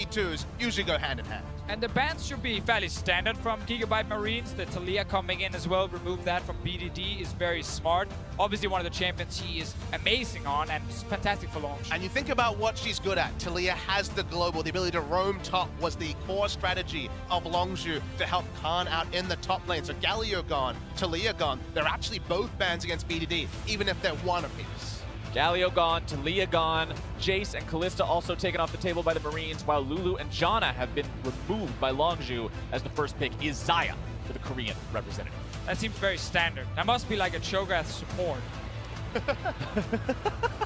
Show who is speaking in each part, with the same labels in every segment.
Speaker 1: 2s usually go hand in hand.
Speaker 2: And the bans should be fairly standard from Gigabyte Marines. The Talia coming in as well, remove that from BDD is very smart. Obviously one of the champions he is amazing on and it's fantastic for Longzhu.
Speaker 1: And you think about what she's good at. Talia has the global, the ability to roam top was the core strategy of Longzhu to help Khan out in the top lane. So Galio gone, Talia gone. They're actually both bans against BDD, even if they're one apiece.
Speaker 3: Galio gone, Talia gone, Jace and Kalista also taken off the table by the Marines, while Lulu and Janna have been removed by Longzhu, as the first pick is Xayah for the Korean representative.
Speaker 2: That seems very standard. That must be like a Cho'Gath support.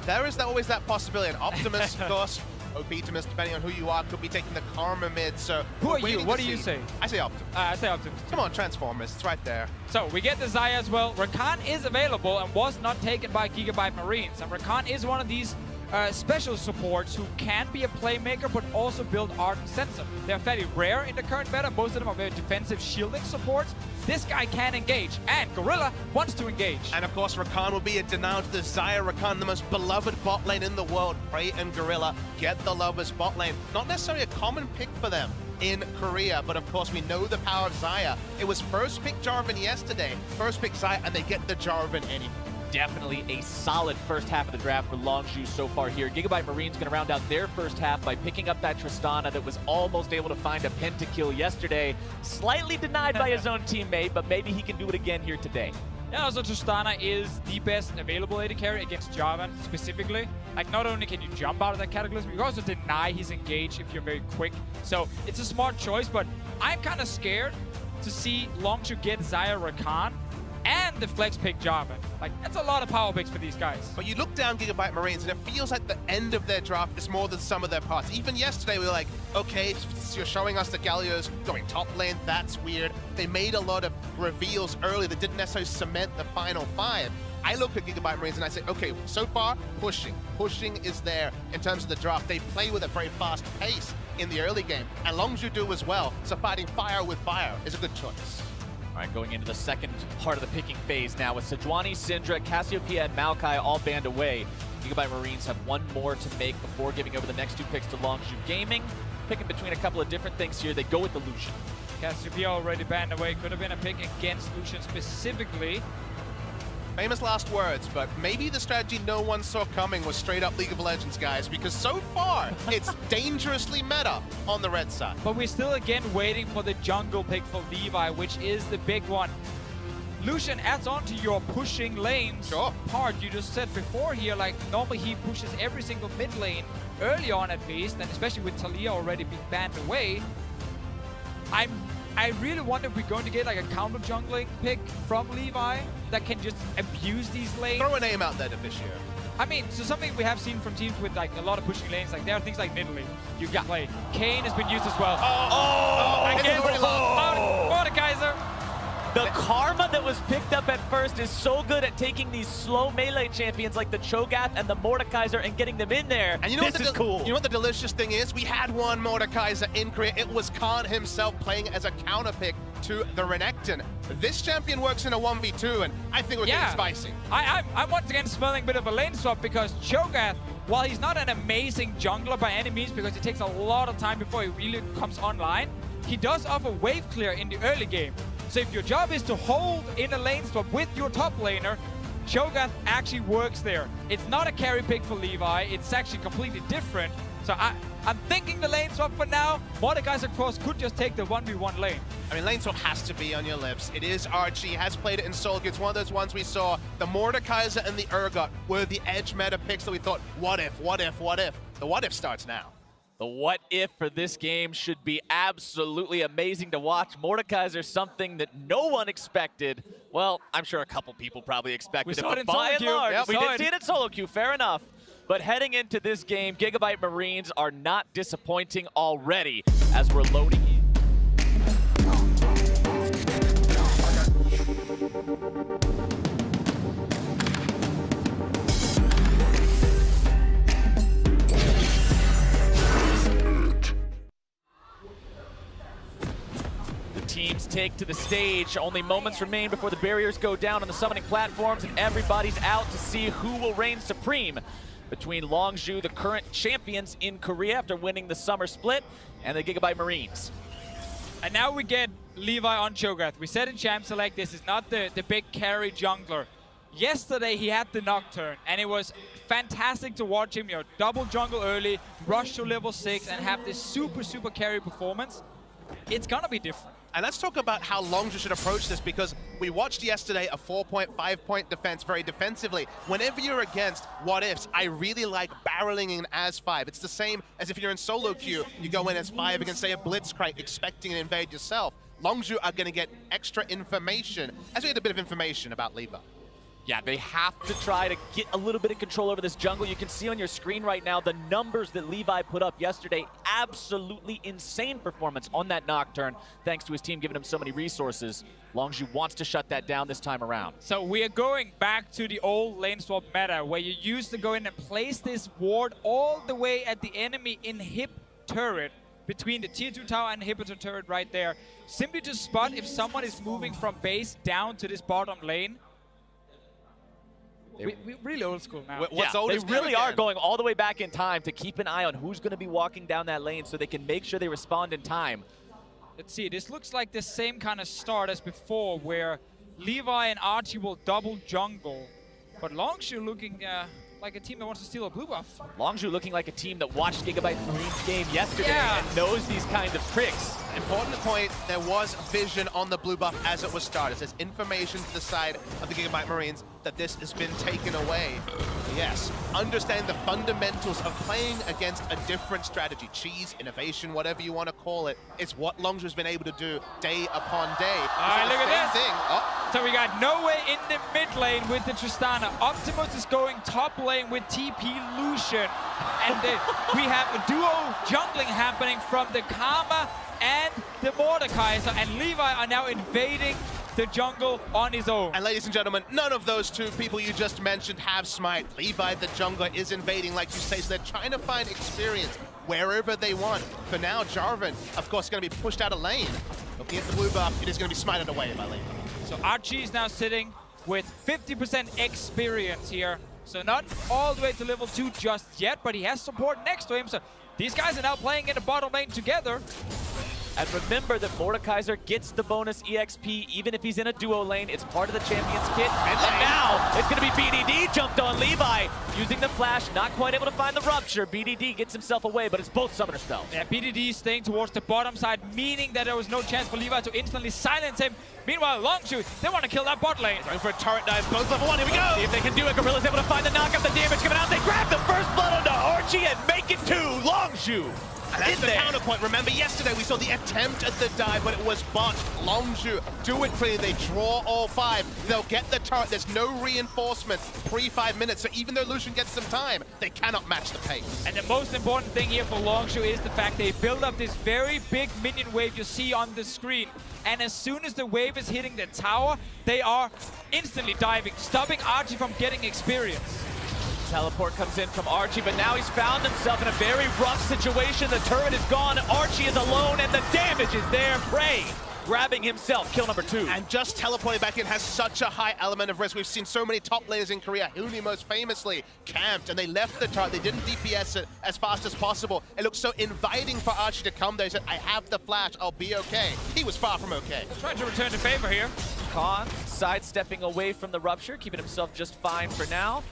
Speaker 1: There is always that possibility. And Optimus, of course, Optimus, depending on who you are, could be taking the Karma mid. So
Speaker 2: who are you? What do you say?
Speaker 1: I say Optimus.
Speaker 2: I say Optimus.
Speaker 1: Come on, Transformers. It's right there.
Speaker 2: So we get the Xayah as well. Rakan is available and was not taken by Gigabyte Marines. And Rakan is one of these special supports who can be a playmaker but also build art and sensor. They're fairly rare in the current meta. Most of them are very defensive shielding supports. This guy can engage, and Gorilla wants to engage.
Speaker 1: And of course, Rakan will be a denial to the Xayah. Rakan, the most beloved bot lane in the world. Prey and Gorilla get the lovers bot lane. Not necessarily a common pick for them in Korea, but of course we know the power of Xayah. It was first pick Jarvan yesterday, first pick Xayah, and they get the Jarvan anyway.
Speaker 3: Definitely a solid first half of the draft for Longzhu so far here. Gigabyte Marines going to round out their first half by picking up that Tristana that was almost able to find a pentakill yesterday. Slightly denied by his own teammate, but maybe he can do it again here today.
Speaker 2: Yeah, also Tristana is the best available AD carry against Jarvan specifically. Like, not only can you jump out of that Cataclysm, you can also deny his engage if you're very quick. So it's a smart choice, but I'm kind of scared to see Longzhu get Xayah Rakan and the flex pick Jarvan. Like, that's a lot of power picks for these guys.
Speaker 1: But you look down Gigabyte Marines and it feels like the end of their draft is more than some of their parts. Even yesterday we were like, okay, you're showing us the Galio's going top lane, that's weird. They made a lot of reveals early that didn't necessarily cement the final five. I look at Gigabyte Marines and I say, okay, so far, pushing. Pushing is there in terms of the draft. They play with a very fast pace in the early game, and Longzhu do as well. So fighting fire with fire is a good choice.
Speaker 3: All right, going into the second part of the picking phase now with Sejuani, Syndra, Cassiopeia, and Maokai all banned away. Gigabyte Marines have one more to make before giving over the next two picks to Longzhu Gaming. Picking between a couple of different things here. They go with the Lucian.
Speaker 2: Cassiopeia already banned away. Could have been a pick against Lucian specifically.
Speaker 1: Famous last words, but maybe the strategy no one saw coming was straight up League of Legends, guys, because so far it's dangerously meta on the red side.
Speaker 2: But we're still again waiting for the jungle pick for Levi, which is the big one. Lucian adds on to your pushing lanes part you just said before here. Like, normally he pushes every single mid lane early on at least, and especially with Talia already being banned away. I really wonder if we're going to get like a counter jungling pick from Levi that can just abuse these lanes.
Speaker 1: Throw a name out there, Deficio.
Speaker 2: I mean, so something we have seen from teams with like a lot of pushing lanes, like there are things like Nidalee you can play. Kayn has been used as well. Mordekaiser.
Speaker 3: The karma that was picked up at first is so good at taking these slow melee champions like the Cho'Gath and the Mordekaiser and getting them in there.
Speaker 1: And you know
Speaker 3: this is cool.
Speaker 1: You know what the delicious thing is? We had one Mordekaiser in Korea. It was Khan himself playing as a counter pick to the Renekton. This champion works in a 1v2, and I think we're getting spicy.
Speaker 2: I'm once again smelling a bit of a lane swap because Cho'Gath, while he's not an amazing jungler by any means because it takes a lot of time before he really comes online, he does offer wave clear in the early game. So if your job is to hold in a lane swap with your top laner, Cho'Gath actually works there. It's not a carry pick for Levi, it's actually completely different. So I'm thinking the lane swap for now. Mordekaiser, of course, could just take the 1v1 lane.
Speaker 1: I mean, lane swap has to be on your lips. It is Archie, has played it in Soul. It's one of those ones we saw. The Mordekaiser and the Urgot were the edge meta picks that we thought, what if, what if, what if? The what if starts now.
Speaker 3: The what if for this game should be absolutely amazing to watch. Mordekaiser, something that no one expected. Well, I'm sure a couple people probably expected it, but by and large, we did see it in solo queue, fair enough. But heading into this game, Gigabyte Marines are not disappointing already as we're loading in. Teams take to the stage. Only moments remain before the barriers go down on the summoning platforms and everybody's out to see who will reign supreme. between Longzhu, the current champions in Korea after winning the summer split, and the Gigabyte Marines.
Speaker 2: And now we get Levi on Cho'Gath. We said in Champ Select, this is not the big carry jungler. Yesterday he had the Nocturne, and it was fantastic to watch him, double jungle early, rush to level 6, and have this super carry performance. It's gonna be different.
Speaker 1: And let's talk about how Longzhu should approach this, because we watched yesterday a 4-point, 5-point defense very defensively. Whenever you're against what ifs, I really like barreling in as 5. It's the same as if you're in solo queue, you go in as 5 against, say, a Blitzcrank, expecting to invade yourself. Longzhu are going to get extra information, as we had a bit of information about Levi.
Speaker 3: Yeah, they have to try to get a little bit of control over this jungle. You can see on your screen right now the numbers that Levi put up yesterday. Absolutely insane performance on that Nocturne, thanks to his team giving him so many resources. Longzhu wants to shut that down this time around.
Speaker 2: So we are going back to the old lane swap meta, where you used to go in and place this ward all the way at the enemy inhib turret, between the tier 2 tower and inhibitor turret right there, simply to spot if someone is moving from base down to this bottom lane. We're really old school now.
Speaker 3: They really are going all the way back in time to keep an eye on who's going to be walking down that lane so they can make sure they respond in time.
Speaker 2: Let's see, this looks like the same kind of start as before, where Levi and Archie will double jungle, but Longzhu looking like a team that wants to steal a blue buff.
Speaker 3: Longzhu looking like a team that watched Gigabyte Marines game yesterday and knows these kinds of tricks.
Speaker 1: Important point, there was vision on the blue buff as it was started. There's information to the side of the Gigabyte Marines that this has been taken away. Yes, understand the fundamentals of playing against a different strategy. Cheese, innovation, whatever you want to call it. It's what Longzhu's been able to do day upon day.
Speaker 2: All right, look at this. So we got Noe in the mid lane with the Tristana. Optimus is going top lane with TP Lucian. And we have a duo jungling happening from the Karma and the Mordekaiser. And Levi are now invading the jungle on his own.
Speaker 1: And ladies and gentlemen, none of those two people you just mentioned have smite. Levi, the jungler, is invading, like you say, so they're trying to find experience wherever they want. For now, Jarvan, of course, is going to be pushed out of lane. Looking at the blue buff, it is going to be smited away by Levi.
Speaker 2: So Archie is now sitting with 50% experience here. So not all the way to level 2 just yet, but he has support next to him. So these guys are now playing in the bottom lane together.
Speaker 3: And remember that Mordekaiser gets the bonus EXP even if he's in a duo lane. It's part of the champion's kit. And now it's going to be BDD jumped on Levi using the flash. Not quite able to find the rupture. BDD gets himself away, but it's both summoner spells.
Speaker 2: Yeah, BDD staying towards the bottom side, meaning that there was no chance for Levi to instantly silence him. Meanwhile, Longzhu, they want to kill that bot lane.
Speaker 1: Going for a turret dive, both level 1, here we go!
Speaker 3: See if they can do it. Gorilla's able to find the knockup, the damage coming out. They grab the first blood onto Archie and make it 2. Longzhu.
Speaker 1: And that's the counterpoint. Remember, yesterday we saw the attempt at the dive, but it was botched. Longzhu do it clean. They draw all 5. They'll get the turret. There's no reinforcements pre-5 minutes, so even though Lucian gets some time, they cannot match the pace.
Speaker 2: And the most important thing here for Longzhu is the fact they build up this very big minion wave you see on the screen. And as soon as the wave is hitting the tower, they are instantly diving, stopping Archie from getting experience.
Speaker 3: Teleport comes in from Archie, but now he's found himself in a very rough situation. The turret is gone, Archie is alone, and the damage is there. Prey grabbing himself, kill number 2.
Speaker 1: And just teleporting back in has such a high element of risk. We've seen so many top laners in Korea, Huni most famously, camped, and they left the turret. They didn't DPS it as fast as possible. It looked so inviting for Archie to come there. He said, I have the flash, I'll be okay. He was far from okay.
Speaker 2: Trying to return to favor here.
Speaker 3: Khan sidestepping away from the rupture, keeping himself just fine for now.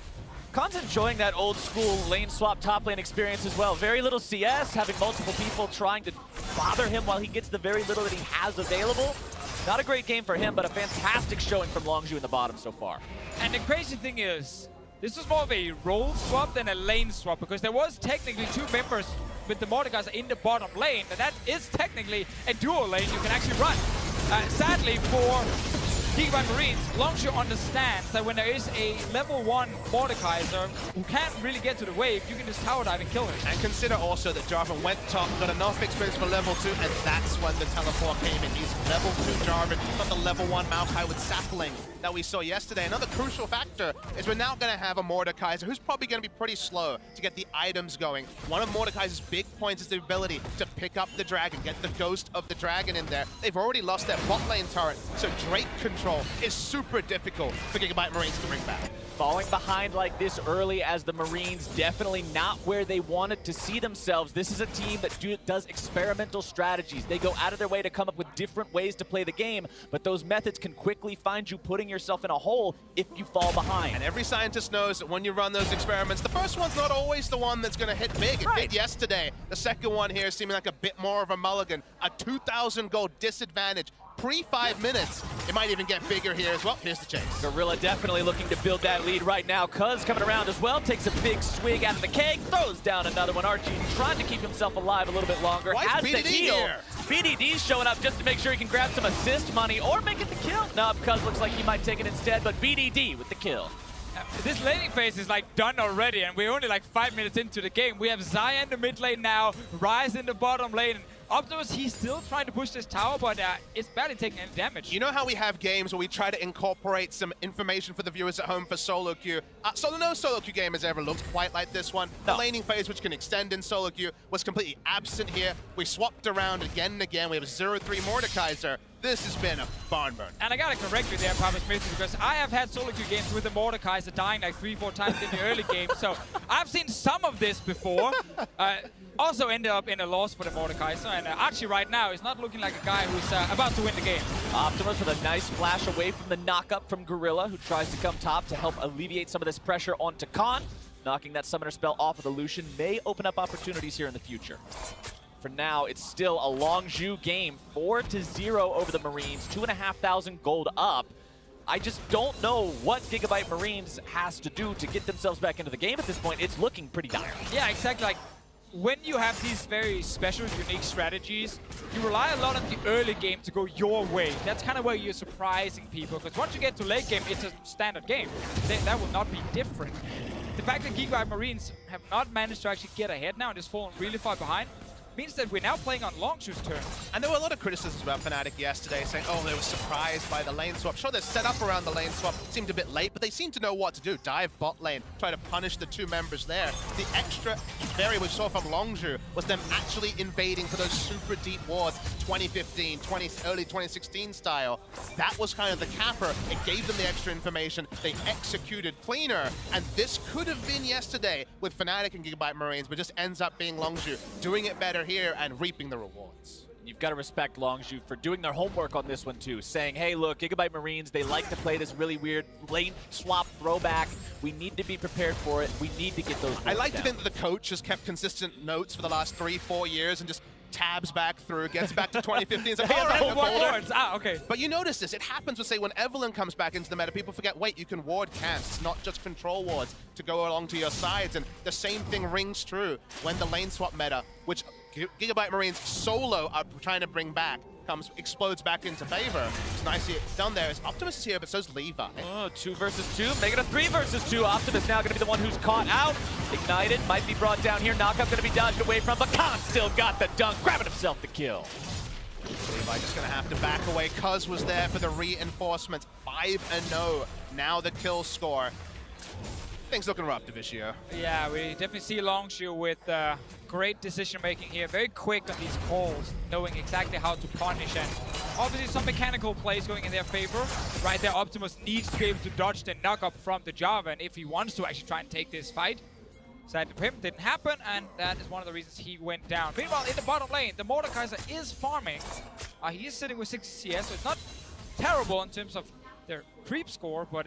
Speaker 3: Khan's enjoying that old school lane swap top lane experience as well. Very little CS, having multiple people trying to bother him while he gets the very little that he has available. Not a great game for him, but a fantastic showing from Longzhu in the bottom so far.
Speaker 2: And the crazy thing is, this was more of a role swap than a lane swap, because there was technically 2 members with the Mordekaiser in the bottom lane, and that is technically a dual lane you can actually run. Sadly for Gigabyte Marines, Longzhu understands that when there is a level 1 Mordekaiser who can't really get to the wave, you can just tower dive and kill him.
Speaker 1: And consider also that Jarvan went top, got enough experience for level 2, and that's when the teleport came in. He's level 2 Jarvan, not the level 1 Maokai with Sapling that we saw yesterday. Another crucial factor is we're now going to have a Mordekaiser who's probably going to be pretty slow to get the items going. One of Mordekaiser's big points is the ability to pick up the dragon, get the ghost of the dragon in there. They've already lost their bot lane turret, so Drake controls control is super difficult for Gigabyte Marines to bring back.
Speaker 3: Falling behind like this early as the Marines, definitely not where they wanted to see themselves. This is a team that does experimental strategies. They go out of their way to come up with different ways to play the game, but those methods can quickly find you putting yourself in a hole if you fall behind.
Speaker 1: And every scientist knows that when you run those experiments, the first one's not always the one that's going to hit big. It did yesterday. The second one here seeming like a bit more of a mulligan. A 2,000 gold disadvantage. Pre-5 minutes. It might even get bigger here as well. Here's the chase.
Speaker 3: Gorilla definitely looking to build that lead right now. Cuz coming around as well, takes a big swig out of the keg, throws down another one. Archie trying to keep himself alive a little bit longer.
Speaker 1: Why
Speaker 3: has
Speaker 1: is
Speaker 3: the
Speaker 1: BDD
Speaker 3: heal.
Speaker 1: here?
Speaker 3: BDD's showing up just to make sure he can grab some assist money or make it the kill. No, Cuz looks like he might take it instead, but BDD with the kill.
Speaker 2: This laning phase is like done already, and we're only like 5 minutes into the game. We have Xayah in the mid lane now, Ryze in the bottom lane. Optimus, he's still trying to push this tower, but it's barely taking any damage.
Speaker 1: You know how we have games where we try to incorporate some information for the viewers at home for solo queue? No solo queue game has ever looked quite like this one.
Speaker 3: No.
Speaker 1: The laning phase, which can extend in solo queue, was completely absent here. We swapped around again and again. We have a 0-3 Mordekaiser. This has been a barn burn.
Speaker 2: And I gotta correct you there, Papa Smith, because I have had solo queue games with the Mordekaiser dying like 3-4 times in the early game, so I've seen some of this before. Also ended up in a loss for the Mordekaiser, and Archie right now is not looking like a guy who's about to win the game.
Speaker 3: Optimus with a nice flash away from the knock-up from Gorilla, who tries to come top to help alleviate some of this pressure onto Khan. Knocking that summoner spell off of the Lucian may open up opportunities here in the future. For now, it's still a Longzhu game, 4-0 over the Marines, 2,500 gold up. I just don't know what Gigabyte Marines has to do to get themselves back into the game at this point. It's looking pretty dire.
Speaker 2: Yeah, exactly. Like, when you have these very special, unique strategies, you rely a lot on the early game to go your way. That's kind of where you're surprising people, because once you get to late game, it's a standard game. That will not be different. The fact that Gigabyte Marines have not managed to actually get ahead now and just fallen really far behind means that we're now playing on Longzhu's turn. And
Speaker 1: there were a lot of criticisms about Fnatic yesterday, saying, oh, they were surprised by the lane swap. Sure, they're set up around the lane swap, seemed a bit late, but they seem to know what to do. Dive bot lane, try to punish the two members there. The extra variable we saw from Longzhu was them actually invading for those super deep wards, 2015, early 2016 style. That was kind of the capper. It gave them the extra information. They executed cleaner, and this could have been yesterday with Fnatic and Gigabyte Marines, but just ends up being Longzhu doing it better here and reaping the rewards.
Speaker 3: You've got to respect Longzhu for doing their homework on this one too, saying, hey, look, Gigabyte Marines, they like to play this really weird lane swap throwback. We need to be prepared for it. We need to get those
Speaker 1: I like
Speaker 3: down.
Speaker 1: to think that the coach has kept consistent notes for the last 3-4 years and just tabs back through, gets back to 2015. It's like, hey,
Speaker 2: okay.
Speaker 1: But you notice this, it happens with, say, when Evelyn comes back into the meta, people forget, wait, you can ward casts, not just control wards to go along to your sides. And the same thing rings true when the lane swap meta, which Gigabyte Marines solo are trying to bring back, explodes back into favor. It's nicely done there. Optimus is here, but so's Levi.
Speaker 3: Oh, 2 versus 2, make it a 3 versus 2. Optimus now going to be the one who's caught out. Ignited, might be brought down here. Knockup going to be dodged away from, but Khan still got the dunk, grabbing himself the kill.
Speaker 1: Levi just going to have to back away. Cuz was there for the reinforcements. 5-0. Now the kill score. Things looking rough, Divicio.
Speaker 2: Yeah, we definitely see Longzhu with great decision-making here. Very quick on these calls, knowing exactly how to punish. And obviously some mechanical plays going in their favor. Right there, Optimus needs to be able to dodge the knock-up from the Java, and if he wants to actually try and take this fight. Sad for him, didn't happen, and that is one of the reasons he went down. Meanwhile, in the bottom lane, the Mordekaiser is farming. He is sitting with 60 CS, so it's not terrible in terms of their creep score, but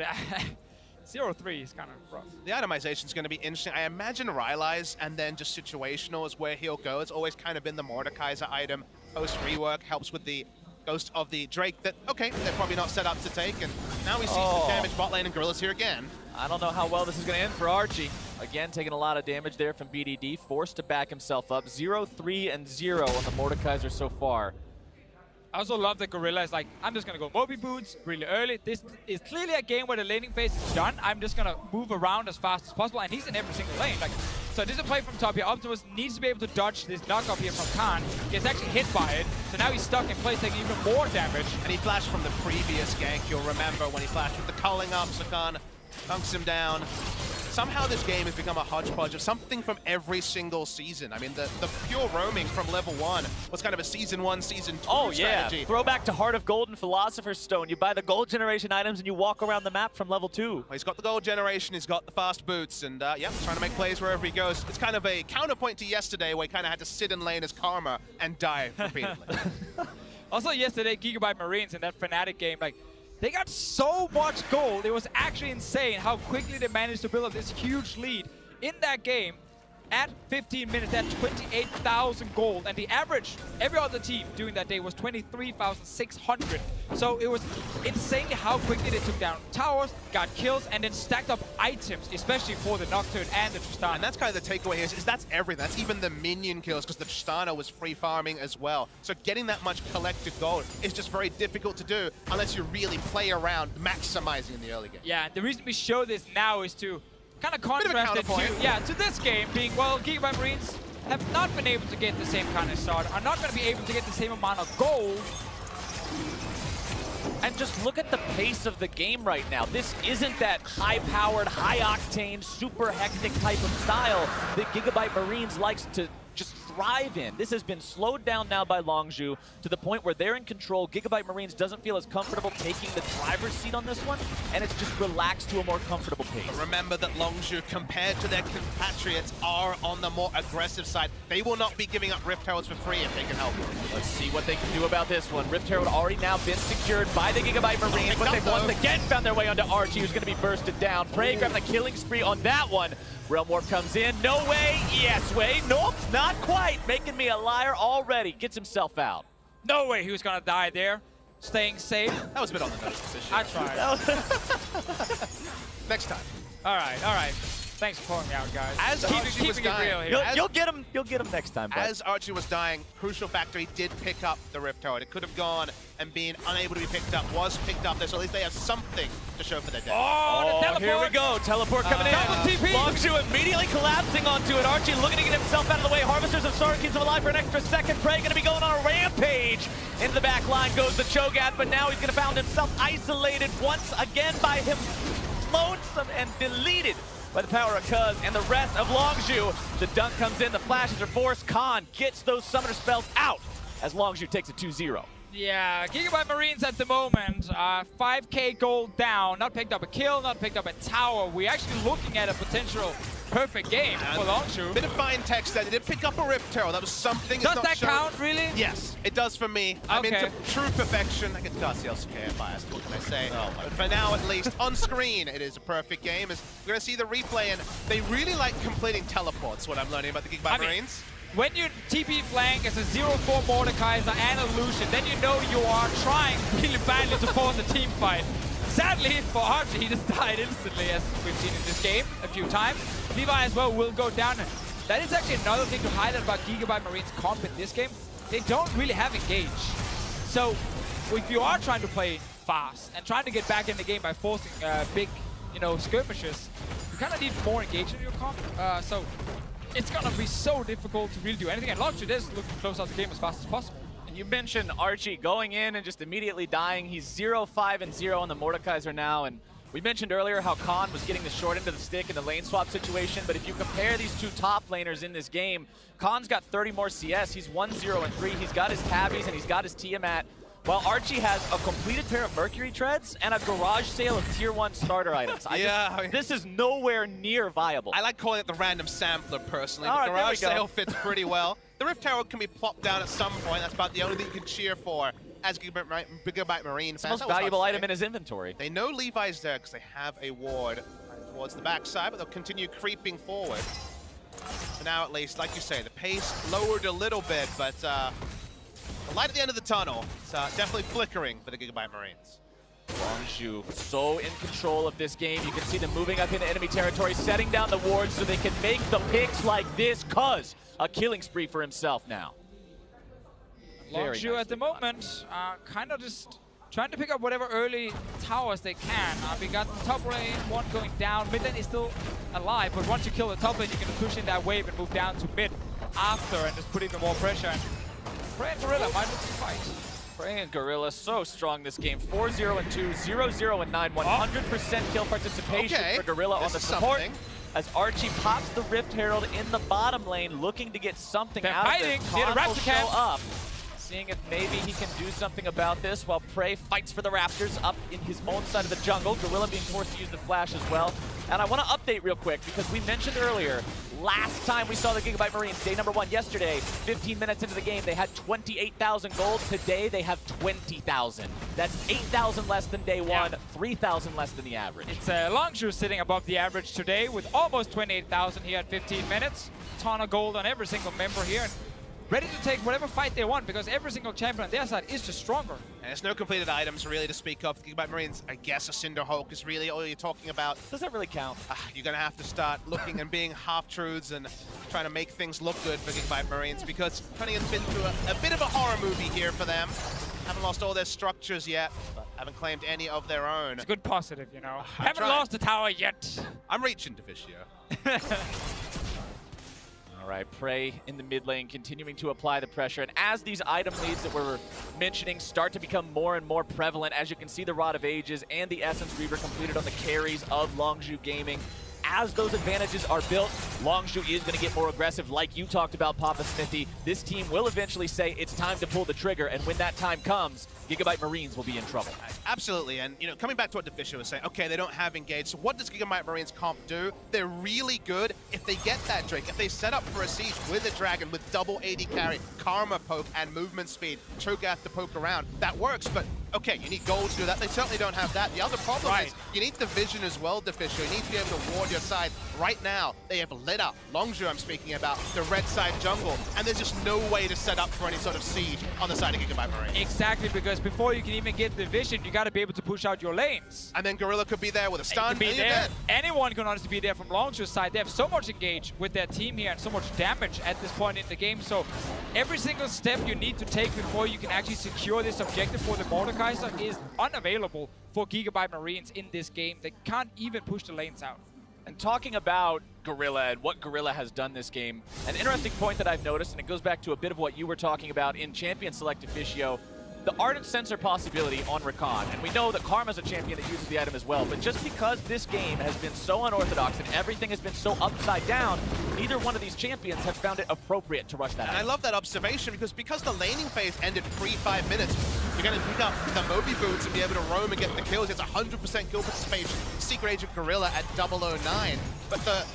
Speaker 2: 0-3 is kind of rough.
Speaker 1: The itemization is going to be interesting. I imagine Rylai's and then just situational is where he'll go. It's always kind of been the Mordekaiser item. Post-rework helps with the Ghost of the Drake that, okay, they're probably not set up to take. And now we see some damage bot lane and Gorilla's here again.
Speaker 3: I don't know how well this is going to end for Archie. Again, taking a lot of damage there from BDD, forced to back himself up. 0-3-0 on the Mordekaiser so far.
Speaker 2: I also love that Gorilla is like, I'm just going to go Moby Boots really early. This is clearly a game where the laning phase is done. I'm just going to move around as fast as possible, and he's in every single lane. Like, so this is a play from top here. Optimus needs to be able to dodge this knock-up here from Khan. Gets actually hit by it, so now he's stuck in place, taking even more damage.
Speaker 1: And he flashed from the previous gank, you'll remember when he flashed with the culling up, so Khan dunks him down. somehow this game has become a hodgepodge of something from every single season. I mean, the pure roaming from level 1 was kind of a season 1, season 2 strategy.
Speaker 3: Throwback to Heart of Gold and Philosopher's Stone. You buy the gold generation items and you walk around the map from level 2.
Speaker 1: Well, he's got the gold generation, he's got the fast boots, and yeah, trying to make plays wherever he goes. It's kind of a counterpoint to yesterday where he kind of had to sit in lane as Karma and die repeatedly.
Speaker 2: Also yesterday, Gigabyte Marines in that Fnatic game, like, they got so much gold. It was actually insane how quickly they managed to build up this huge lead in that game. At 15 minutes, they had 28,000 gold, and the average, every other team doing that day was 23,600. So it was insane how quickly they took down towers, got kills, and then stacked up items, especially for the Nocturne and the Tristana.
Speaker 1: And that's kind of the takeaway here, is that's everything. That's even the minion kills, because the Tristana was free farming as well. So getting that much collected gold is just very difficult to do unless you really play around maximizing in the early game.
Speaker 2: Yeah, the reason we show this now is to kind of contrast it to this game being, well, Gigabyte Marines have not been able to get the same kind of start, are not going to be able to get the same amount of gold.
Speaker 3: And just look at the pace of the game right now. This isn't that high-powered, high-octane, super hectic type of style that Gigabyte Marines likes to just thrive in. This has been slowed down now by Longzhu to the point where they're in control. Gigabyte Marines doesn't feel as comfortable taking the driver's seat on this one, and it's just relaxed to a more comfortable pace.
Speaker 1: But remember that Longzhu, compared to their compatriots, are on the more aggressive side. They will not be giving up Rift Heralds for free if they can help it.
Speaker 3: Let's see what they can do about this one. Rift Herald already now been secured by the Gigabyte Marines, but they've once again found their way onto Archie, who's going to be bursted down. Prey grabbing a killing spree on that one. Realm Warp comes in. No way. Yes way. Nope, not quite. Making me a liar already. Gets himself out.
Speaker 2: No way he was going to die there. Staying safe.
Speaker 1: That was a bit on the nose decision.
Speaker 2: I tried.
Speaker 1: Next time.
Speaker 2: All right. Thanks for calling me out, guys.
Speaker 1: As Archie was dying,
Speaker 3: you'll get him next time, bud.
Speaker 1: As Archie was dying, Crucial Factory did pick up the Rift Herald. It could have gone and been unable to be picked up, was picked up there, so at least they have something to show for their day.
Speaker 2: Oh, the teleport.
Speaker 3: Here we go. Teleport coming in. Longzhu immediately collapsing onto it. Archie looking to get himself out of the way. Harvesters of Sorrow keeps him alive for an extra second. Prey going to be going on a rampage. Into the back line goes the Cho'Gath, but now he's going to found himself isolated once again by him. Lonesome and deleted by the power of Cuz and the rest of Longzhu. The dunk comes in, the flashes are forced. Khan gets those summoner spells out as Longzhu takes a 2-0.
Speaker 2: Yeah, Gigabyte Marines at the moment, 5k gold down, not picked up a kill, not picked up a tower. We're actually looking at a potential perfect game for Longzhu.
Speaker 1: Bit of fine text there. They did pick up a Rift Herald. That was something.
Speaker 2: Does that count, really?
Speaker 1: Yes, it does for me.
Speaker 2: Okay.
Speaker 1: I'm into true perfection. I get Garciel's biased. What can I say? But for now, at least, on screen, it is a perfect game. As we're going to see the replay, and they really like completing teleports, what I'm learning about the Gigabyte Marines.
Speaker 2: When you TP flank as a 0-4 Mordekaiser and a Lucian, then you know you are trying really badly to force a team fight. Sadly for Archie, he just died instantly, as we've seen in this game a few times. Levi as well will go down. That is actually another thing to highlight about Gigabyte Marines' comp in this game. They don't really have engage. So if you are trying to play fast and trying to get back in the game by forcing big, skirmishes, you kind of need more engage in your comp. So it's gonna be so difficult to really do anything. And Longzhu is looking to close out the game as fast as possible.
Speaker 3: You mentioned Archie going in and just immediately dying. He's 0-5-0 on the Mordekaiser now, and we mentioned earlier how Khan was getting the short end of the stick in the lane swap situation, but if you compare these two top laners in this game, Khan's got 30 more CS, he's 1-0-3, he's got his Tabbies and he's got his Tiamat, while Archie has a completed pair of Mercury Treads and a garage sale of tier 1 starter items. This is nowhere near viable.
Speaker 1: I like calling it the random sampler, personally. The garage sale fits pretty well. The Rift Herald can be plopped down at some point. That's about the only thing you can cheer for as Gigabyte Marine fans.
Speaker 3: It's the most valuable item in his inventory.
Speaker 1: They know Levi's there because they have a ward towards the backside, but they'll continue creeping forward. For now, at least, like you say, the pace lowered a little bit, but the light at the end of the tunnel is definitely flickering for the Gigabyte Marines.
Speaker 3: Longzhu so in control of this game. You can see them moving up into enemy territory, setting down the wards so they can make the picks like this. Cuz a killing spree for himself now.
Speaker 2: Longzhu at the moment, kind of just trying to pick up whatever early towers they can. We got the top lane, one going down. Mid lane is still alive, but once you kill the top lane, you can push in that wave and move down to mid after and just put even more pressure. And Prey and Gorilla might look to fight.
Speaker 3: Prey and Gorilla so strong this game. 4-0-2, 0-0-9, 100% kill participation for Gorilla on the support. as Archie pops the Rift Herald in the bottom lane, looking to get something out of this. Khan will show up, seeing if maybe he can do something about this, while Prey fights for the Raptors up in his own side of the jungle. Gorilla being forced to use the flash as well. And I want to update real quick, because we mentioned earlier, last time we saw the Gigabyte Marines, day number 1 yesterday, 15 minutes into the game, they had 28,000 gold. Today, they have 20,000. That's 8,000 less than day 1, 3,000 less than the average.
Speaker 2: It's Longzhu sitting above the average today with almost 28,000 here at 15 minutes. Ton of gold on every single member here. And ready to take whatever fight they want, because every single champion on their side is just stronger.
Speaker 1: And there's no completed items really to speak of. The Gigabyte Marines, I guess a Cinder Hulk is really all you're talking about.
Speaker 3: Does that really count?
Speaker 1: You're going to have to start looking and being half-truths and trying to make things look good for Gigabyte Marines, because Cunningham's been through a bit of a horror movie here for them. Haven't lost all their structures yet, but haven't claimed any of their own.
Speaker 2: It's a good positive, you know. Haven't lost a tower yet.
Speaker 1: I'm reaching, Deficio.
Speaker 3: All right, Prey in the mid lane continuing to apply the pressure. And as these item leads that we're mentioning start to become more and more prevalent, as you can see the Rod of Ages and the Essence Reaver completed on the carries of Longzhu Gaming. As those advantages are built, Longzhu is going to get more aggressive, like you talked about, Papa Smithy. This team will eventually say it's time to pull the trigger, and when that time comes, Gigabyte Marines will be in trouble.
Speaker 1: Absolutely, and you know, coming back to what Deficio was saying, okay, they don't have engage, so what does Gigabyte Marines comp do? They're really good if they get that Drake, if they set up for a siege with a dragon with double 80 carry, Karma poke, and movement speed, Cho'Gath to poke around. That works, but okay, you need gold to do that. They certainly don't have that. The other problem is you need the vision as well, Deficio. You need to be able to ward your side. Right now, they have lit up, Longzhu I'm speaking about, the red side jungle, and there's just no way to set up for any sort of siege on the side of Gigabyte Marines.
Speaker 2: Exactly, because before you can even get the vision, you got to be able to push out your lanes.
Speaker 1: And then Gorilla could be there with a stun.
Speaker 2: Could be there. Anyone can honestly be there from Longzhu's side. They have so much engage with their team here and so much damage at this point in the game. So every single step you need to take before you can actually secure this objective for the Mordekaiser is unavailable for Gigabyte Marines in this game. They can't even push the lanes out.
Speaker 3: And talking about Gorilla and what Gorilla has done this game, an interesting point that I've noticed, and it goes back to a bit of what you were talking about in Champion Select Officio, the Ardent Sensor possibility on Rakan. And we know that Karma's a champion that uses the item as well, but just because this game has been so unorthodox and everything has been so upside down, neither one of these champions have found it appropriate to rush that item.
Speaker 1: I love that observation, because the laning phase ended pre-5 minutes, you're going to pick up the Moby Boots and be able to roam and get the kills. It's 100% kill participation, Secret Agent Gorilla at 009. But the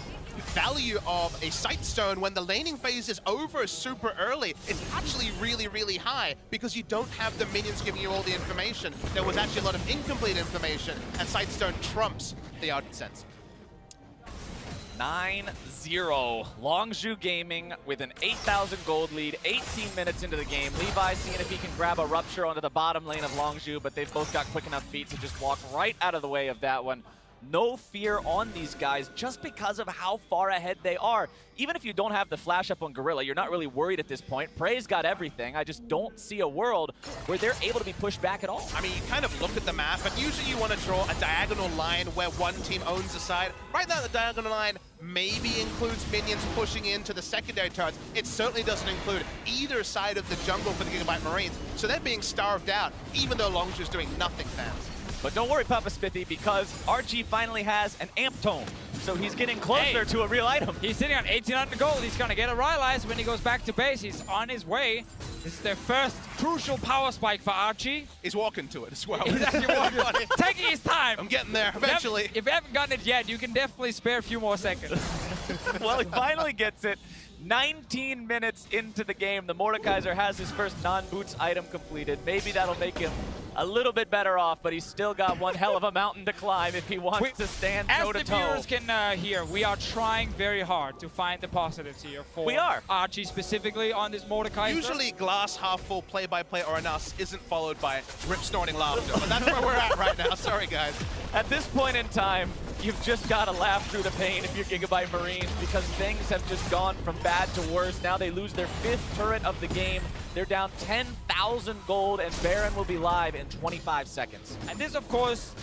Speaker 1: value of a Sightstone when the laning phase is over super early, it's actually really, really high, because you don't have the minions giving you all the information. There was actually a lot of incomplete information, and Sightstone trumps the Ardent Sensor.
Speaker 3: 9-0, Longzhu Gaming with an 8,000 gold lead, 18 minutes into the game. Levi seeing if he can grab a Rupture onto the bottom lane of Longzhu, but they've both got quick enough feet to just walk right out of the way of that one. No fear on these guys just because of how far ahead they are. Even if you don't have the flash up on Gorilla, you're not really worried at this point. Prey's got everything. I just don't see a world where they're able to be pushed back at all.
Speaker 1: I mean, you kind of look at the map, and usually you want to draw a diagonal line where one team owns a side. Right now, the diagonal line maybe includes minions pushing into the secondary turrets. It certainly doesn't include either side of the jungle for the Gigabyte Marines. So they're being starved out, even though Longzhu's doing nothing fast.
Speaker 3: But don't worry, Papa Smithy, because Archie finally has an Amp Tome. So he's getting closer to a real item.
Speaker 2: He's sitting on 1,800 gold. He's going to get a Rylai's when he goes back to base. He's on his way. This is their first crucial power spike for Archie.
Speaker 1: He's walking to it as well.
Speaker 2: He's actually walking. Taking his time.
Speaker 1: I'm getting there eventually.
Speaker 2: If you haven't gotten it yet, you can definitely spare a few more seconds.
Speaker 3: Well, he finally gets it. 19 minutes into the game, the Mordekaiser has his first non-boots item completed. Maybe that'll make him a little bit better off, but he's still got one hell of a mountain to climb if he wants to stand toe-to-toe.
Speaker 2: As the viewers can hear, we are trying very hard to find the positives here for Archie specifically on this Mordekaiser.
Speaker 1: Usually glass half full play-by-play or an us isn't followed by rip-snorting laughter, but that's where we're at right now. Sorry, guys.
Speaker 3: At this point in time, you've just got to laugh through the pain if you're Gigabyte Marines, because things have just gone from bad to worse. Now they lose their 5th turret of the game. They're down 10,000 gold, and Baron will be live in 25 seconds.
Speaker 2: And this, of course,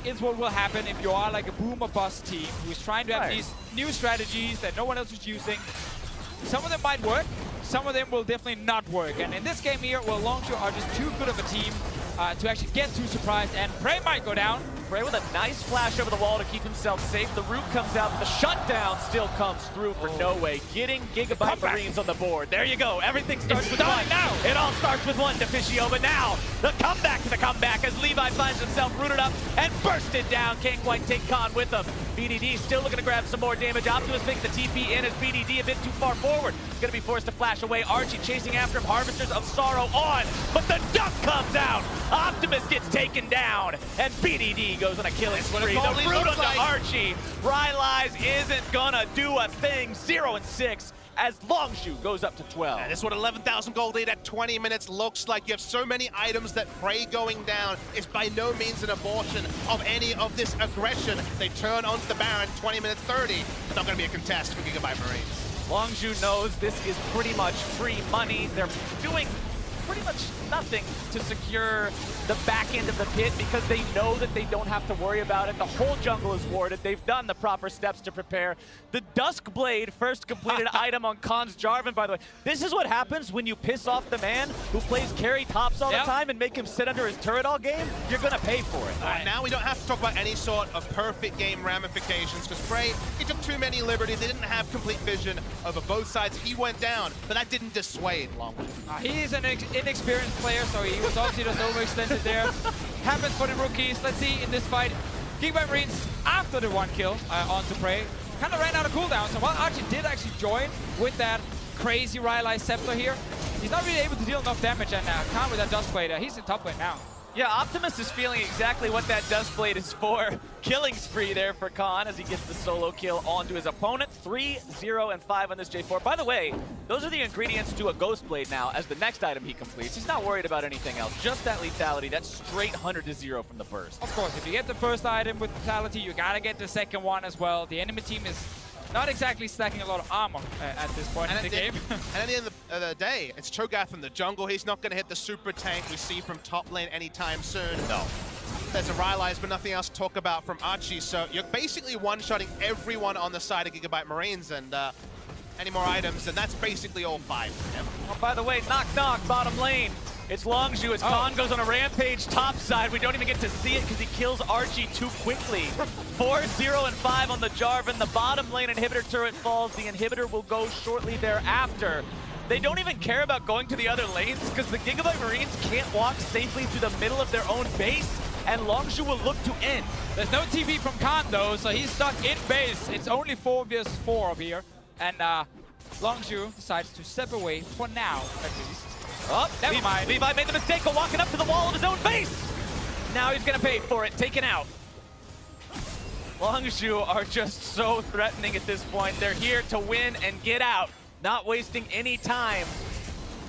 Speaker 2: is what will happen if you are like a boom or bust team who's trying to have these new strategies that no one else is using. Some of them might work, some of them will definitely not work. And in this game here, well, Longzhu are just too good of a team to actually get too surprised, and Prey might go down.
Speaker 3: Prey with a nice flash over the wall to keep himself safe. The root comes out, but the shutdown still comes through for No Way, getting Gigabyte Marines on the board. There you go. Everything starts with one. Now. It all starts with one, Deficio, but now the comeback to the comeback as Levi finds himself rooted up and bursted down. Can't quite take Khan with him. BDD still looking to grab some more damage. Optimus makes the TP in as BDD a bit too far forward. Going to be forced to flash away. Archie chasing after him. Harvesters of Sorrow on, but the duck comes out. Optimus gets taken down, and BDD goes on a killing spree. The root onto Archie. Rylai's isn't gonna do a thing. 0-6 as Longzhu goes up to 12.
Speaker 1: And this is what 11,000 gold lead at 20 minutes looks like. You have so many items that Prey going down is by no means an abortion of any of this aggression. They turn onto the Baron, 20 minutes 30. It's not going to be a contest for Gigabyte Marines.
Speaker 3: Longzhu knows this is pretty much free money. They're doing pretty much nothing to secure the back end of the pit because they know that they don't have to worry about it. The whole jungle is warded. They've done the proper steps to prepare. The Duskblade first completed item on Khan's Jarvan, by the way. This is what happens when you piss off the man who plays carry tops all the time and make him sit under his turret all game. You're gonna pay for it.
Speaker 1: Now we don't have to talk about any sort of perfect game ramifications because Prey, he took too many liberties. They didn't have complete vision over both sides. He went down, but that didn't dissuade Longzhu.
Speaker 2: He's an inexperienced player, so he was obviously just overextended there. Happens for the rookies. Let's see in this fight. Gigabyte Marines, after the one kill onto Prey, kind of ran out of cooldowns. And while Archie did actually join with that crazy Rylai Scepter here, he's not really able to deal enough damage, and Khan with that Duskblade, he's in top lane now.
Speaker 3: Yeah, Optimus is feeling exactly what that Duskblade is for. Killing spree there for Khan as he gets the solo kill onto his opponent. 3, 0, and 5 on this J4. By the way, those are the ingredients to a Ghostblade now as the next item he completes. He's not worried about anything else, just that lethality. That's straight 100 to 0 from the burst.
Speaker 2: Of course, if you get the first item with lethality, you gotta get the second one as well. The enemy team is not exactly stacking a lot of armor at this point in the game.
Speaker 1: And at the end of the day, it's Cho'Gath in the jungle. He's not going to hit the super tank we see from top lane anytime soon.
Speaker 3: No.
Speaker 1: There's a Rylai's, but nothing else to talk about from Archie. So you're basically one-shotting everyone on the side of Gigabyte Marines, and any more items, and that's basically all 5 for him.
Speaker 3: Oh, by the way, knock, bottom lane. It's Longzhu as Khan goes on a rampage top side. We don't even get to see it because he kills Archie too quickly. 4, 0, and 5 on the Jarvan. The bottom lane inhibitor turret falls. The inhibitor will go shortly thereafter. They don't even care about going to the other lanes because the Gigabyte Marines can't walk safely through the middle of their own base, and Longzhu will look to end.
Speaker 2: There's no TP from Khan though, so he's stuck in base. It's only 4 vs 4 up here, and Longzhu decides to step away for now, at least.
Speaker 3: Oh, never mind. Levi made the mistake of walking up to the wall of his own base. Now he's gonna pay for it, taken out. Longzhu are just so threatening at this point. They're here to win and get out, not wasting any time.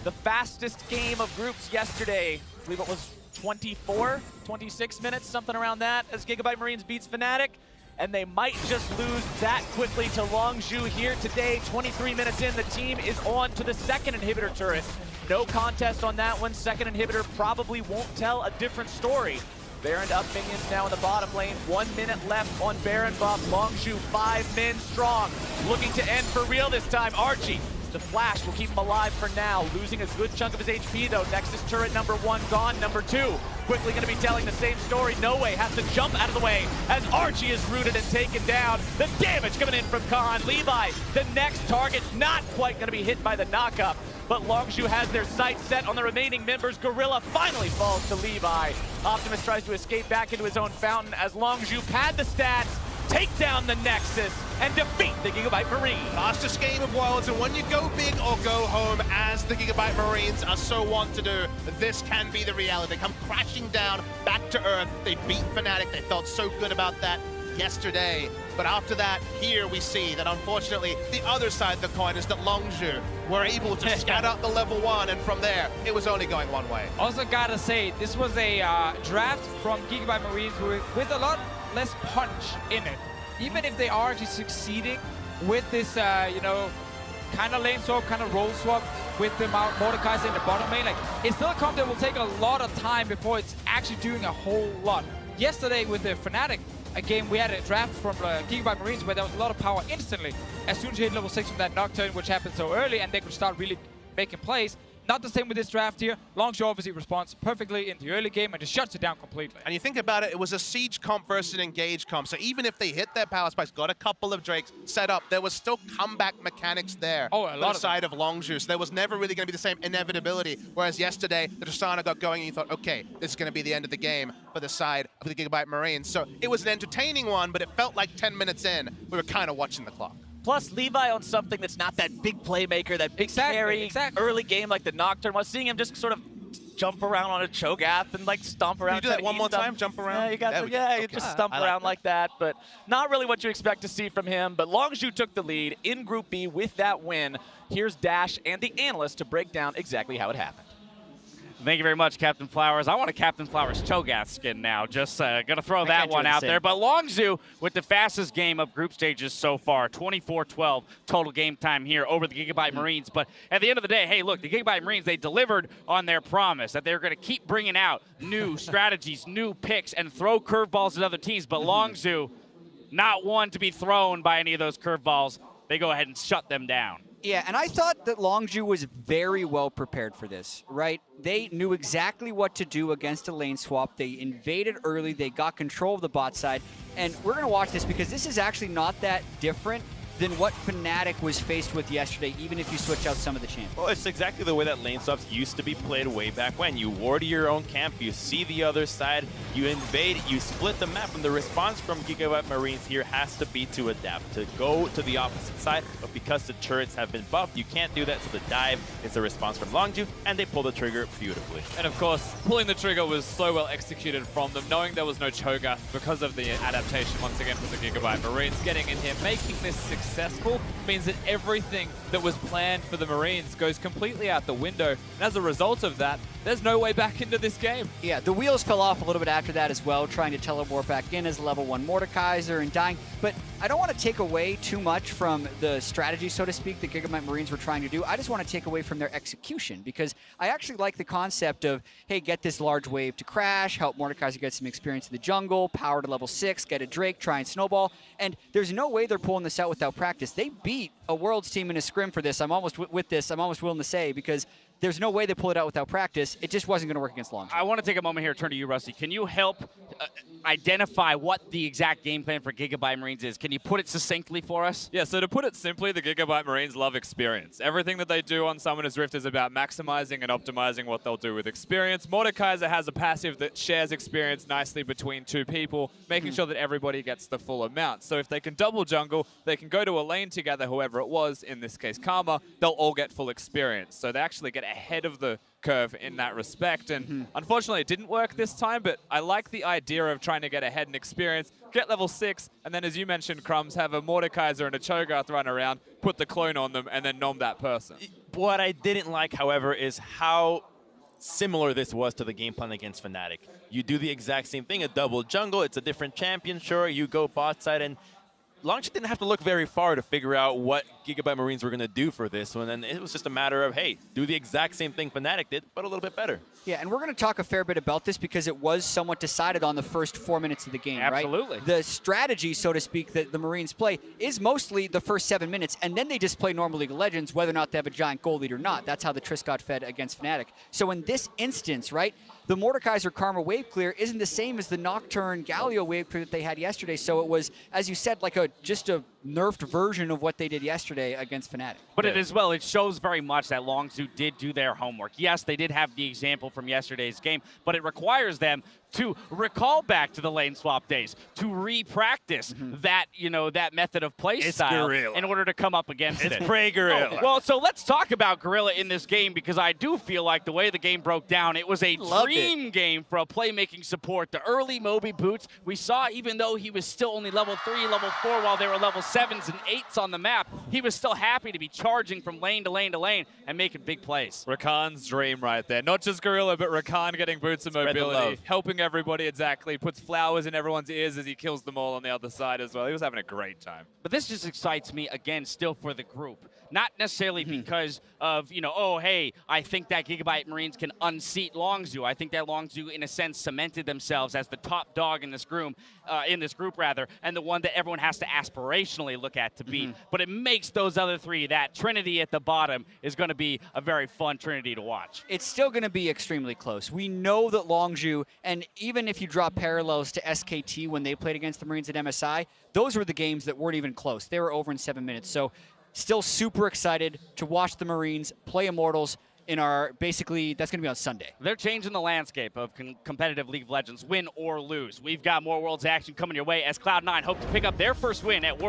Speaker 3: The fastest game of groups yesterday, I believe it was 24, 26 minutes, something around that, as Gigabyte Marines beats Fnatic. And they might just lose that quickly to Longzhu here today. 23 minutes in, the team is on to the second inhibitor turret. No contest on that one. Second inhibitor probably won't tell a different story. Baron up minions now in the bottom lane. 1 minute left on Baron buff. Longzhu 5 men strong. Looking to end for real this time. Archie, the flash will keep him alive for now. Losing a good chunk of his HP though. Nexus turret number 1 gone. Number 2 quickly going to be telling the same story. No Way has to jump out of the way as Archie is rooted and taken down. The damage coming in from Khan. Levi, the next target, not quite going to be hit by the knockup. But Longzhu has their sights set on the remaining members. Gorilla finally falls to Levi. Optimus tries to escape back into his own fountain as Longzhu pad the stats, take down the Nexus, and defeat the Gigabyte Marines.
Speaker 1: Fastest game of Worlds, and when you go big or go home, as the Gigabyte Marines are so wont to do, this can be the reality. They come crashing down back to earth. They beat Fnatic. They felt so good about that yesterday. But after that, here we see that unfortunately, the other side of the coin is that Longzhu were able to scat out the level 1, and from there, it was only going one way.
Speaker 2: Also gotta say, this was a draft from Gigabyte Marines with a lot less punch in it. Even if they are actually succeeding with this, you know, kind of lane swap, kind of role swap with the Mordekaiser in the bottom lane, like, it's still a comp that will take a lot of time before it's actually doing a whole lot. Yesterday with the Fnatic game, we had a draft from Gigabyte Marines where there was a lot of power instantly. As soon as you hit level 6 with that Nocturne, which happened so early, and they could start really making plays. Not the same with this draft here. Longzhu obviously responds perfectly in the early game and just shuts it down completely.
Speaker 1: And you think about it, it was a siege comp versus an engage comp. So even if they hit their power spikes, got a couple of Drakes set up, there was still comeback mechanics there on the side of Longzhu. So there was never really going to be the same inevitability. Whereas yesterday, the Tristana got going and you thought, okay, this is going to be the end of the game for the side of the Gigabyte Marines. So it was an entertaining one, but it felt like 10 minutes in, we were kind of watching the clock.
Speaker 3: Plus, Levi on something that's not that big playmaker, that big carry, early game like the Nocturne was. Seeing him just sort of jump around on a Cho'Gath and like stomp around.
Speaker 1: Can you do that one more time? Jump around?
Speaker 3: Yeah, you got you just stomp around like that, but not really what you expect to see from him. But Longzhu took the lead in Group B with that win. Here's Dash and the analyst to break down exactly how it happened.
Speaker 4: Thank you very much, Captain Flowers. I want a Captain Flowers Cho'Gath skin now. Just going to throw that one out there. But Longzhu with the fastest game of group stages so far, 24-12 total game time here over the Gigabyte Marines. But at the end of the day, hey, look, the Gigabyte Marines, they delivered on their promise that they're going to keep bringing out new strategies, new picks, and throw curveballs at other teams. But Longzhu, not one to be thrown by any of those curveballs. They go ahead and shut them down.
Speaker 5: Yeah, and I thought that Longzhu was very well prepared for this, right? They knew exactly what to do against a lane swap. They invaded early. They got control of the bot side. And we're going to watch this because this is actually not that different than what Fnatic was faced with yesterday, even if you switch out some of the champions.
Speaker 6: Well, it's exactly the way that lane swaps used to be played way back when. You ward your own camp, you see the other side, you invade, you split the map, and the response from Gigabyte Marines here has to be to adapt, to go to the opposite side, but because the turrets have been buffed, you can't do that, so the dive is the response from Longzhu, and they pull the trigger beautifully.
Speaker 7: And of course, pulling the trigger was so well executed from them, knowing there was no Cho'Gath because of the adaptation once again from the Gigabyte Marines. Getting in here, making this successful means that everything that was planned for the Marines goes completely out the window. And as a result of that, there's no way back into this game.
Speaker 5: Yeah, the wheels fell off a little bit after that as well, trying to teleport back in as a level 1 Mordekaiser and dying. But I don't want to take away too much from the strategy, so to speak, that Gigabyte Marines were trying to do. I just want to take away from their execution, because I actually like the concept of, hey, get this large wave to crash, help Mordekaiser get some experience in the jungle, power to level 6, get a Drake, try and snowball. And there's no way they're pulling this out without practice. They beat a Worlds team in a scrim for this. I'm almost willing to say, because there's no way they pull it out without practice. It just wasn't going to work against Longzhu.
Speaker 4: I want to take a moment here, turn to you, Rusty. Can you help identify what the exact game plan for Gigabyte Marines is? Can you put it succinctly for us?
Speaker 7: Yeah, so to put it simply, the Gigabyte Marines love experience. Everything that they do on Summoner's Rift is about maximizing and optimizing what they'll do with experience. Mordekaiser has a passive that shares experience nicely between two people, making sure that everybody gets the full amount. So if they can double jungle, they can go to a lane together, whoever it was, in this case Karma, they'll all get full experience. So they actually get ahead of the curve in that respect, and unfortunately it didn't work this time, but I like the idea of trying to get ahead in experience, get level 6, and then as you mentioned, Crumbs, have a Mordekaiser and a Cho'Gath run around, put the clone on them, and then nom that person.
Speaker 6: What I didn't like, however, is how similar this was to the game plan against Fnatic. You do the exact same thing, a double jungle, it's a different champion, sure, you go bot side, and Longzhu didn't have to look very far to figure out what Gigabyte Marines were going to do for this one, and it was just a matter of, hey, do the exact same thing Fnatic did, but a little bit better.
Speaker 5: Yeah, and we're going to talk a fair bit about this because it was somewhat decided on the first 4 minutes of the game,
Speaker 4: Absolutely.
Speaker 5: Right? The strategy, so to speak, that the Marines play is mostly the first 7 minutes, and then they just play normal League of Legends, whether or not they have a giant gold lead or not. That's how the Triss got fed against Fnatic. So in this instance, right, the Mordekaiser Karma wave clear isn't the same as the Nocturne Galio wave clear that they had yesterday. So it was, as you said, like just a nerfed version of what they did yesterday against Fnatic.
Speaker 4: But it as well, it shows very much that Longzhu did do their homework. Yes, they did have the example from yesterday's game, but it requires them to recall back to the lane swap days, to re-practice that, that method of play style in order to come up against it.
Speaker 6: It's Prey Gorilla.
Speaker 4: Well, so let's talk about Gorilla in this game, because I do feel like the way the game broke down, it was a dream game for a playmaking support. The early Moby boots, we saw, even though he was still only level 3, level 4, while they were level 7s and 8s on the map, he was still happy to be charging from lane to lane to lane and making big plays.
Speaker 7: Rakan's dream right there. Not just Gorilla, but Rakan getting boots of mobility, helping everybody exactly, puts flowers in everyone's ears as he kills them all on the other side as well. He was having a great time.
Speaker 4: But this just excites me, again, still for the group. not necessarily because of, oh, hey, I think that Gigabyte Marines can unseat Longzhu. I think that Longzhu, in a sense, cemented themselves as the top dog in this group, and the one that everyone has to aspirationally look at to beat. But it makes those other three, that Trinity at the bottom, is going to be a very fun Trinity to watch.
Speaker 5: It's still going to be extremely close. We know that Longzhu, and even if you draw parallels to SKT when they played against the Marines at MSI, those were the games that weren't even close. They were over in 7 minutes. So still super excited to watch the Marines play Immortals in our, basically, that's going to be on Sunday.
Speaker 4: They're changing the landscape of competitive League of Legends, win or lose. We've got more Worlds action coming your way as Cloud9 hope to pick up their first win at Worlds.